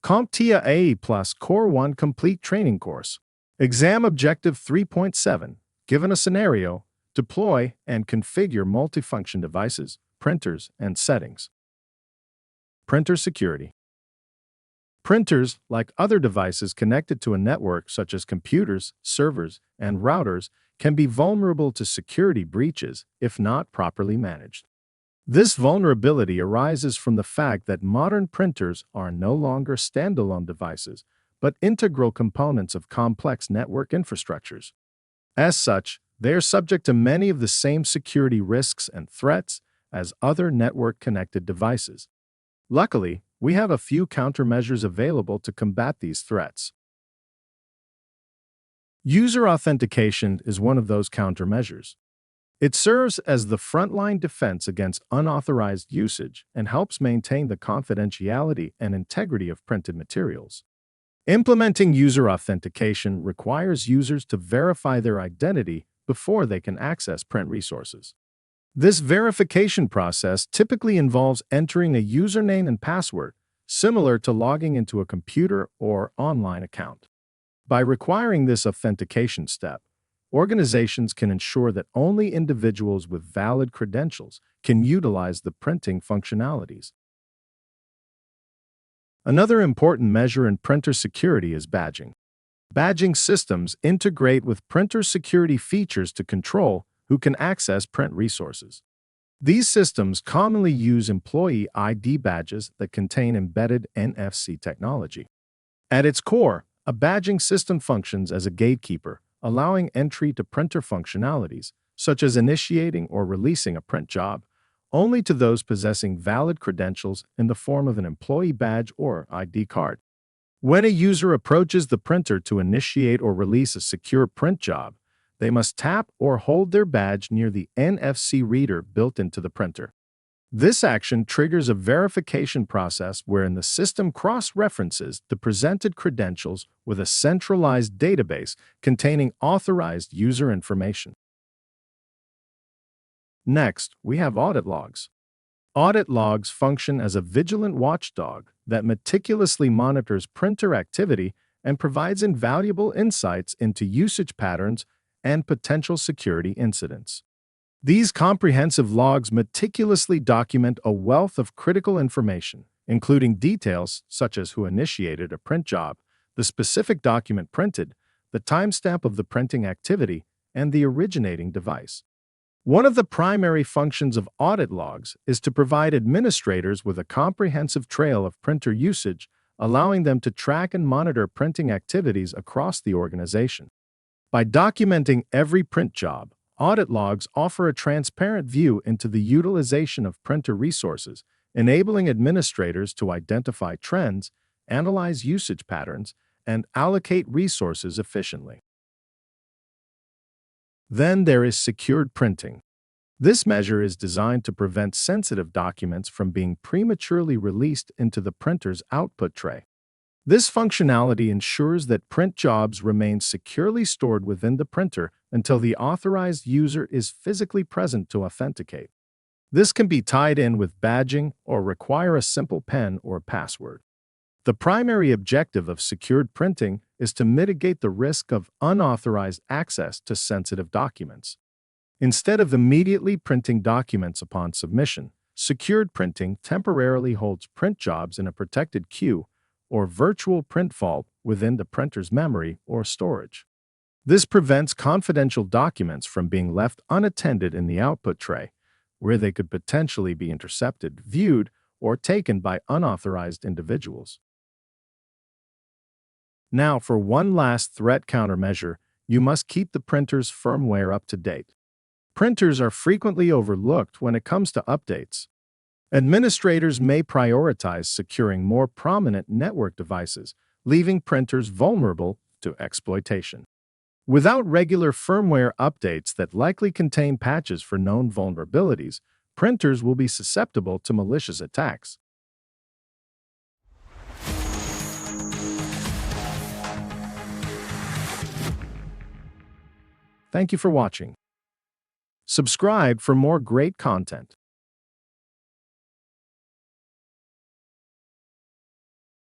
CompTIA A plus Core 1 Complete Training Course. Exam Objective 3.7. Given a scenario, deploy and configure multifunction devices, printers, and settings. Printer security. Printers, like other devices connected to a network such as computers, servers, and routers, can be vulnerable to security breaches if not properly managed. This vulnerability arises from the fact that modern printers are no longer standalone devices, but integral components of complex network infrastructures. As such, they are subject to many of the same security risks and threats as other network-connected devices. Luckily, we have a few countermeasures available to combat these threats. User authentication is one of those countermeasures. It serves as the frontline defense against unauthorized usage and helps maintain the confidentiality and integrity of printed materials. Implementing user authentication requires users to verify their identity before they can access print resources. This verification process typically involves entering a username and password, similar to logging into a computer or online account. By requiring this authentication step, organizations can ensure that only individuals with valid credentials can utilize the printing functionalities. Another important measure in printer security is badging. Badging systems integrate with printer security features to control who can access print resources. These systems commonly use employee ID badges that contain embedded NFC technology. At its core, a badging system functions as a gatekeeper, allowing entry to printer functionalities, such as initiating or releasing a print job, only to those possessing valid credentials in the form of an employee badge or ID card. When a user approaches the printer to initiate or release a secure print job, they must tap or hold their badge near the NFC reader built into the printer. This action triggers a verification process wherein the system cross-references the presented credentials with a centralized database containing authorized user information. Next, we have audit logs. Audit logs function as a vigilant watchdog that meticulously monitors printer activity and provides invaluable insights into usage patterns and potential security incidents. These comprehensive logs meticulously document a wealth of critical information, including details such as who initiated a print job, the specific document printed, the timestamp of the printing activity, and the originating device. One of the primary functions of audit logs is to provide administrators with a comprehensive trail of printer usage, allowing them to track and monitor printing activities across the organization. By documenting every print job, audit logs offer a transparent view into the utilization of printer resources, enabling administrators to identify trends, analyze usage patterns, and allocate resources efficiently. Then there is secured printing. This measure is designed to prevent sensitive documents from being prematurely released into the printer's output tray. This functionality ensures that print jobs remain securely stored within the printer until the authorized user is physically present to authenticate. This can be tied in with badging or require a simple PIN or password. The primary objective of secured printing is to mitigate the risk of unauthorized access to sensitive documents. Instead of immediately printing documents upon submission, secured printing temporarily holds print jobs in a protected queue or virtual print vault within the printer's memory or storage. This prevents confidential documents from being left unattended in the output tray, where they could potentially be intercepted, viewed, or taken by unauthorized individuals. Now, for one last threat countermeasure, you must keep the printer's firmware up to date. Printers are frequently overlooked when it comes to updates. Administrators may prioritize securing more prominent network devices, leaving printers vulnerable to exploitation. Without regular firmware updates that likely contain patches for known vulnerabilities, printers will be susceptible to malicious attacks. Thank you for watching. Subscribe for more great content.